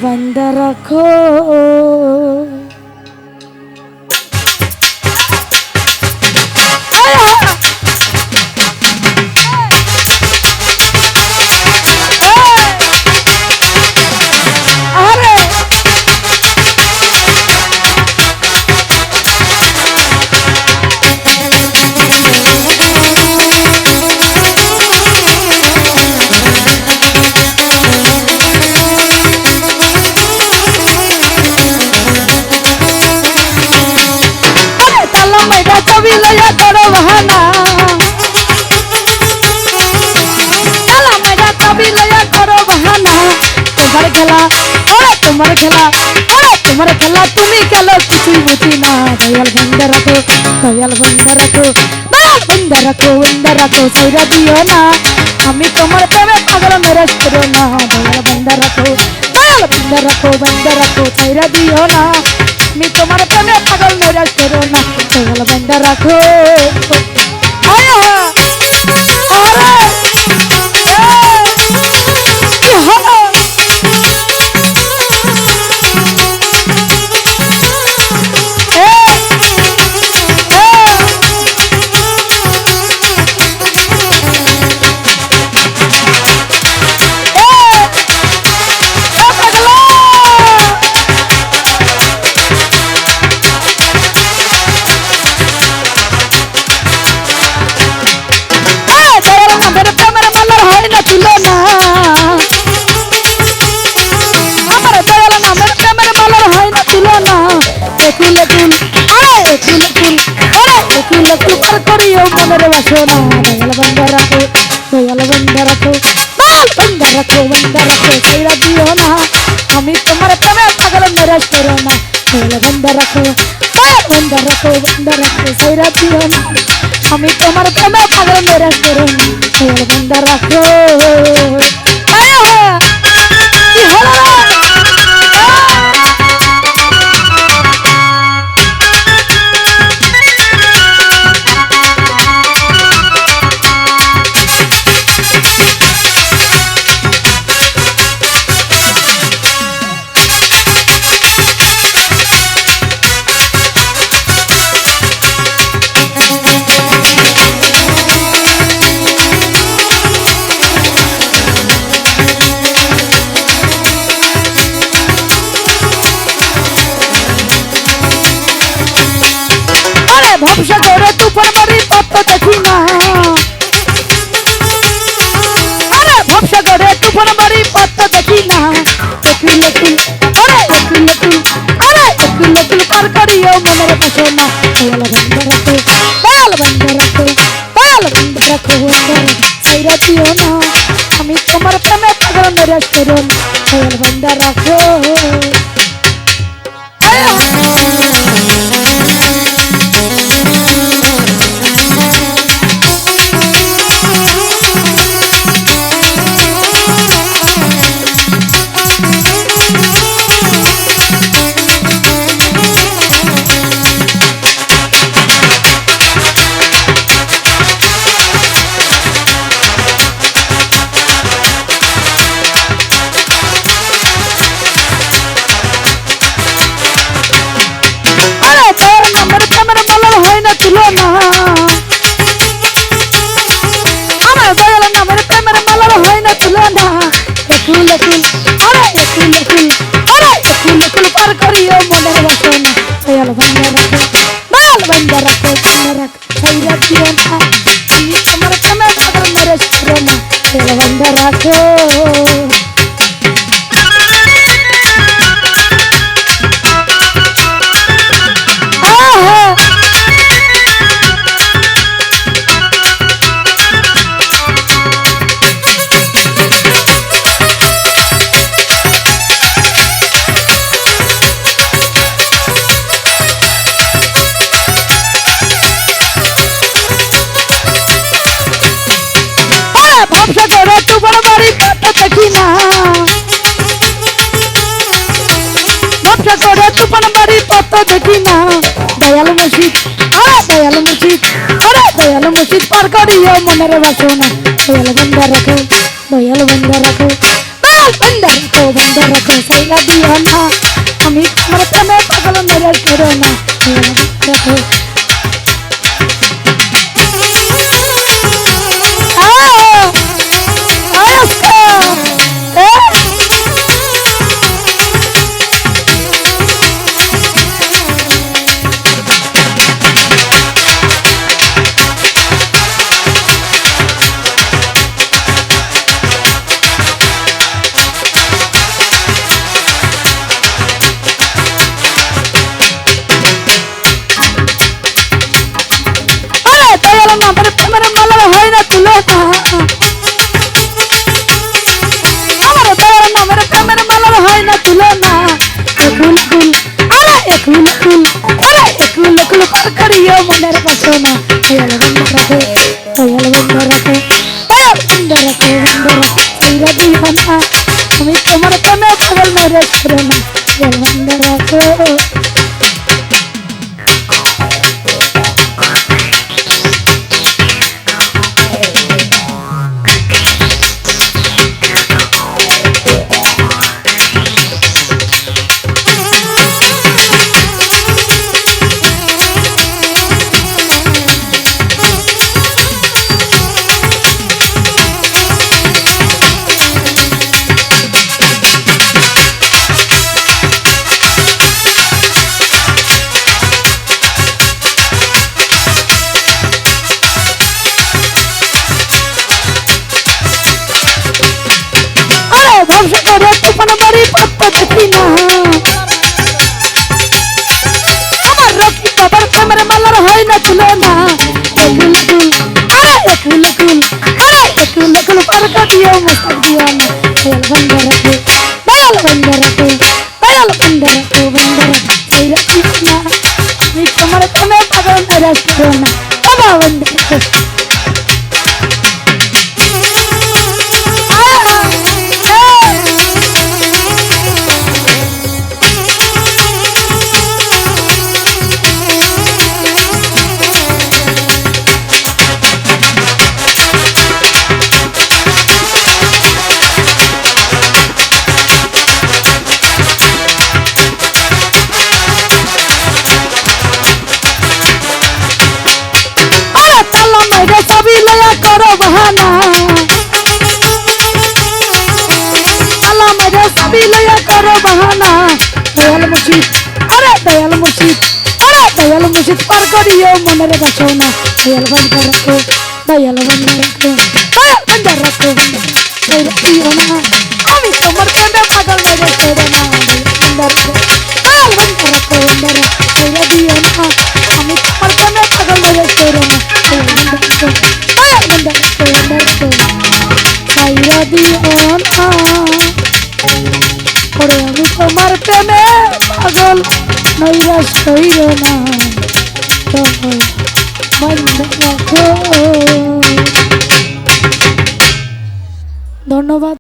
বান্দা রাখো। তোমার খেলা তোমার খেলা তুমি খেলো কিছুই বুঝি না। দয়াল বন্ধ রাখো, দয়াল বন্ধ রাখো, দয়াল বন্ধ রাখো, বন্ধ রাখো, সাইরা দিও না। আমি তোমার প্রেমে পাগল মেরাজ করো না। দয়াল বন্ধ রাখো, দয়াল বন্ধ রাখো, বন্ধ রাখো, সাইরা দিও না। আমি তোমার প্রেমে পাগল মেরাজ করো না। দয়াল বন্ধ রাখো। মনের বাসনা দয়াল বন্ধ রাখো, দয়াল বন্ধ রাখো, দয়াল বন্ধ রাখো, বন্ধ রাখো, সাইরা দিও না। আমি তোমার প্রেমে পাগল মেরাজ করো না। দয়াল বন্ধ রাখো, দয়াল বন্ধ রাখো, বন্ধ রাখো, সাইরা দিও না। আমি তোমার প্রেমে পাগল মেরাজ করো না। দয়াল বন্ধ রাখো। কি হলো ভবসা করে তুফান মারি পত্র দেখি না। আরে ভবসা করে তুফান মারি পত্র দেখি না। একুল একুল আরে একুল একুল আরে একুল একুল পার করিও মনের বাসনা। দয়াল বন্ধ রাখো, দয়াল বন্ধ রাখো, দয়াল বন্ধ রাখো, বন্ধ রাখো, সাইরা দিও না। আমি তোমার প্রেমে পাগল মেরাজ করো না। দয়াল বন্ধ রাখো। দয়াল বন্ধ রাখো, দয়াল বন্ধ রাখো, বন্ধ রাখো, সাইরা দিও না। আমি তোমার প্রেমে পাগল মেরাজ করো না। দয়াল বন্ধ রাখো। ভবসা করে তুফান মারি পত্র দেখি না। ভবসা করে তুফান মারি পত্র দেখি না। দয়াল মুর্শিদ আরে দয়াল মুর্শিদ আরে দয়াল মুর্শিদ পার করিও মনের বাসনা। দয়াল বন্ধ রাখো, দয়াল বন্ধ রাখো, বন্ধ রাখো সাইরা দিও না আমি তোমার প্রেমে পাগল মেরে করো না রাখো करियो मनेर बसना दयाल बंद रखो साइरा दियो ना আমি তোমার প্রেমে পাগল মেরে করো না দয়াল বন্ধ রাখো ভরসা করে তুফান বাড়ি পত্তা দেখি না আমার রকি বাবার প্রেমের মালার হয় না তুলনা একুল কুল একুল কুল একুল কুল পারকা দিও মস্ত দিও না দয়াল বন্ধ রাখো সাইরা দিও না আমি তোমার প্রেমে পাগল মেরে করো না বাবা বন্ধ রাখো সবই লয়া করো বাহানা আল্লাহ মেরে সবই লয়া করো বাহানা দয়াল মুর্শিদ দয়াল মুর্শিদ পার করিও মনের বাসনা দয়াল বন্ধ রাখো দিও না আমি তোমার প্রেমে পাগল মেরে করো না দয়াল বন্ধ রাখো সাইরা দিও না আমি তোমার প্রেমে পাগল মেরে করো না সাইরা দিও না ওরে আমি তোমার প্রেমে পাগল নৈরাশ কইরো না ধন্যবাদ।